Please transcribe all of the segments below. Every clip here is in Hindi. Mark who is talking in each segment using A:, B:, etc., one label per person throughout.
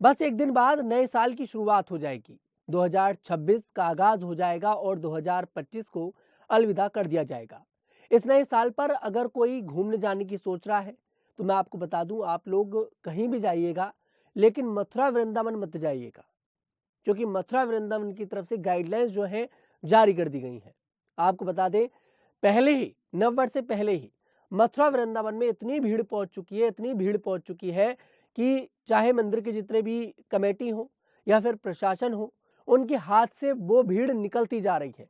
A: बस एक दिन बाद नए साल की शुरुआत हो जाएगी। 2026 का आगाज हो जाएगा और 2025 को अलविदा कर दिया जाएगा। इस नए साल पर अगर कोई घूमने जाने की सोच रहा है तो मैं आपको बता दूं, आप लोग कहीं भी जाइएगा लेकिन मथुरा वृंदावन मत जाइएगा, क्योंकि मथुरा वृंदावन की तरफ से गाइडलाइंस जो है जारी कर दी गई हैं। आपको बता दें, पहले ही नववर्ष से पहले ही मथुरा वृंदावन में इतनी भीड़ पहुंच चुकी है, इतनी भीड़ पहुंच चुकी है कि चाहे मंदिर के जितने भी कमेटी हो या फिर प्रशासन हो, उनके हाथ से वो भीड़ निकलती जा रही है।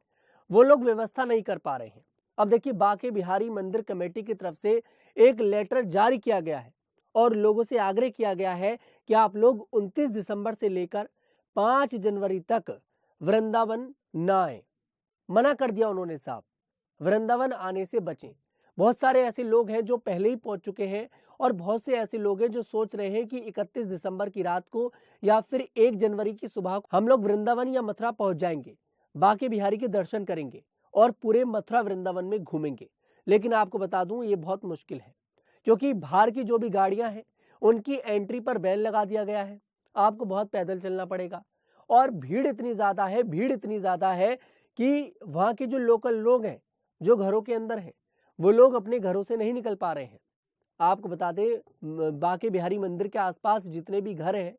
A: वो लोग व्यवस्था नहीं कर पा रहे हैं। अब देखिए, बांके बिहारी मंदिर कमेटी की तरफ से एक लेटर जारी किया गया है और लोगों से आग्रह किया गया है कि आप लोग 29 दिसंबर से लेकर 5 जनवरी तक वृंदावन न आए। मना कर दिया उन्होंने साफ, वृंदावन आने से बचें। बहुत सारे ऐसे लोग हैं जो पहले ही पहुंच चुके हैं और बहुत से ऐसे लोग हैं जो सोच रहे हैं कि 31 दिसंबर की रात को या फिर 1 जनवरी की सुबह को हम लोग वृंदावन या मथुरा पहुंच जाएंगे, बांके बिहारी के दर्शन करेंगे और पूरे मथुरा वृंदावन में घूमेंगे। लेकिन आपको बता दूं, ये बहुत मुश्किल है, क्योंकि बाहर की जो भी गाड़ियां हैं उनकी एंट्री पर बैन लगा दिया गया है। आपको बहुत पैदल चलना पड़ेगा और भीड़ इतनी ज्यादा है, भीड़ इतनी ज्यादा है कि वहां के जो लोकल लोग हैं, जो घरों के अंदर हैं, वो लोग अपने घरों से नहीं निकल पा रहे हैं। आपको बता दें, बांके बिहारी मंदिर के आसपास जितने भी घर हैं,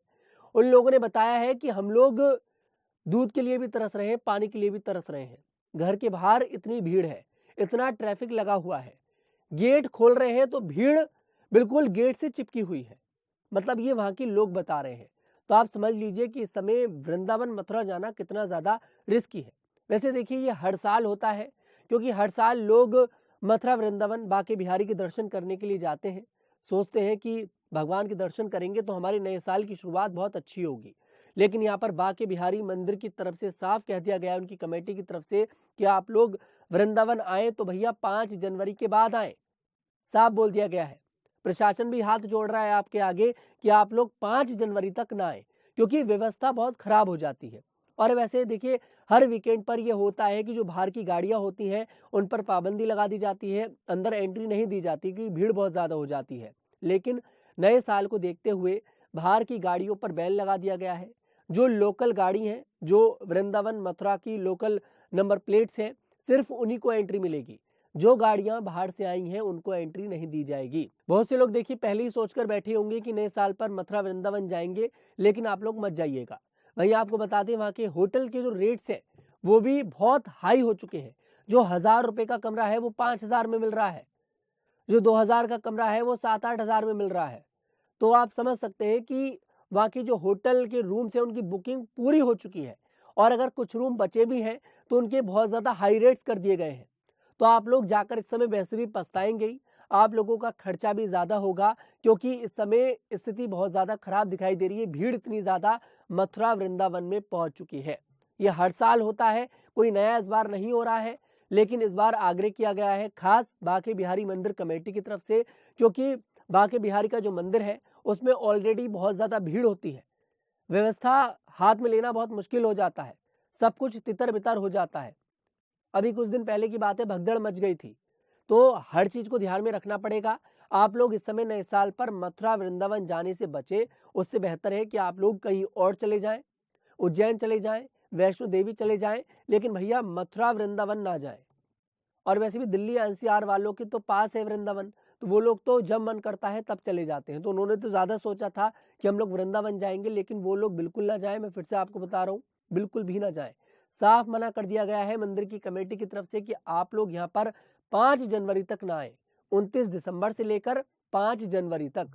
A: उन लोगों ने बताया है कि हम लोग दूध के लिए भी तरस रहे हैं, पानी के लिए भी तरस रहे हैं। घर के बाहर इतनी भीड़ है, इतना ट्रैफिक लगा हुआ है, गेट खोल रहे हैं तो भीड़ बिल्कुल गेट से चिपकी हुई है। मतलब ये वहां के लोग बता रहे हैं। तो आप समझ लीजिए कि इस समय वृंदावन मथुरा जाना कितना ज्यादा रिस्की है। वैसे देखिए, ये हर साल होता है, क्योंकि हर साल लोग मथुरा वृंदावन बांके बिहारी के दर्शन करने के लिए जाते हैं। सोचते हैं कि भगवान के दर्शन करेंगे तो हमारे नए साल की शुरुआत बहुत अच्छी होगी। लेकिन यहाँ पर बांके बिहारी मंदिर की तरफ से साफ कह दिया गया है, उनकी कमेटी की तरफ से, कि आप लोग वृंदावन आए तो भैया 5 जनवरी के बाद आए। साफ बोल दिया गया है। प्रशासन भी हाथ जोड़ रहा है आपके आगे कि आप लोग 5 जनवरी तक ना आए, क्योंकि व्यवस्था बहुत खराब हो जाती है। और वैसे देखिए, हर वीकेंड पर यह होता है कि जो बाहर की गाड़ियां होती हैं उन पर पाबंदी लगा दी जाती है, अंदर एंट्री नहीं दी जाती कि भीड़ बहुत ज्यादा हो जाती है। लेकिन नए साल को देखते हुए बाहर की गाड़ियों पर बैन लगा दिया गया है। जो लोकल गाड़ी हैं, जो वृंदावन मथुरा की लोकल नंबर प्लेट्स हैं, सिर्फ उन्हीं को एंट्री मिलेगी। जो गाड़ियां बाहर से आई हैं उनको एंट्री नहीं दी जाएगी। बहुत से लोग देखिए पहले ही सोचकर बैठे होंगे कि नए साल पर मथुरा वृंदावन जाएंगे, लेकिन आप लोग मत जाइएगा। वहीं आपको बता दें, वहां के होटल के जो रेट्स हैं वो भी बहुत हाई हो चुके हैं। जो 1000 रुपए का कमरा है वो 5000 में मिल रहा है, जो 2000 का कमरा है वो 7-8 हजार में मिल रहा है। तो आप समझ सकते हैं कि वहाँ की जो होटल के रूम्स हैं उनकी बुकिंग पूरी हो चुकी है और अगर कुछ रूम बचे भी हैं तो उनके बहुत ज़्यादा हाई रेट्स कर दिए गए हैं। तो आप लोग जाकर इस समय वैसे भी पछताएंगे ही, आप लोगों का खर्चा भी ज़्यादा होगा, क्योंकि इस समय स्थिति बहुत ज़्यादा खराब दिखाई दे रही है। भीड़ इतनी ज़्यादा मथुरा वृंदावन में पहुंच चुकी है। ये हर साल होता है, कोई नया इस बार नहीं हो रहा है, लेकिन इस बार आग्रह किया गया है खास बांके बिहारी मंदिर कमेटी की तरफ से, क्योंकि बांके बिहारी का जो मंदिर है उसमें ऑलरेडी बहुत ज्यादा भीड़ होती है। व्यवस्था हाथ में लेना बहुत मुश्किल हो जाता है, सब कुछ तितर बितर हो जाता है। अभी कुछ दिन पहले की बात है, भगदड़ मच गई थी। तो हर चीज को ध्यान में रखना पड़ेगा। आप लोग इस समय नए साल पर मथुरा वृंदावन जाने से बचे, उससे बेहतर है कि आप लोग कहीं और चले जाएं, उज्जैन चले जाएं, वैष्णो देवी चले जाएं, लेकिन भैया मथुरा वृंदावन ना जाएं। और वैसे भी दिल्ली एनसीआर वालों के तो पास है वृंदावन, तो वो लोग तो जब मन करता है तब चले जाते हैं। तो उन्होंने तो ज्यादा सोचा था कि हम लोग वृंदावन जाएंगे, लेकिन वो लोग बिल्कुल ना जाए। मैं फिर से आपको बता रहा हूँ, बिल्कुल भी ना जाए। साफ मना कर दिया गया है मंदिर की कमेटी की तरफ से कि आप लोग यहाँ पर 5 जनवरी तक ना आए। 29 दिसंबर से लेकर 5 जनवरी तक,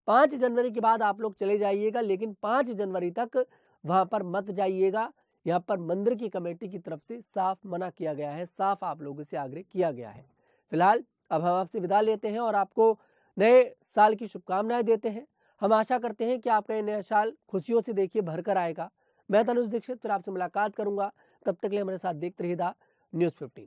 A: 5 जनवरी के बाद आप लोग चले जाइएगा, लेकिन 5 जनवरी तक वहां पर मत जाइएगा। यहाँ पर मंदिर की कमेटी की तरफ से साफ मना किया गया है, साफ आप लोगों से आग्रह किया गया है। फिलहाल अब हम आपसे विदा लेते हैं और आपको नए साल की शुभकामनाएं देते हैं। हम आशा करते हैं कि आपका ये नया साल खुशियों से देखिए भरकर आएगा। मैं तनुज दीक्षित फिर आपसे मुलाकात करूंगा। तब तक के लिए हमारे साथ देखते रहिएगा न्यूज़ 15।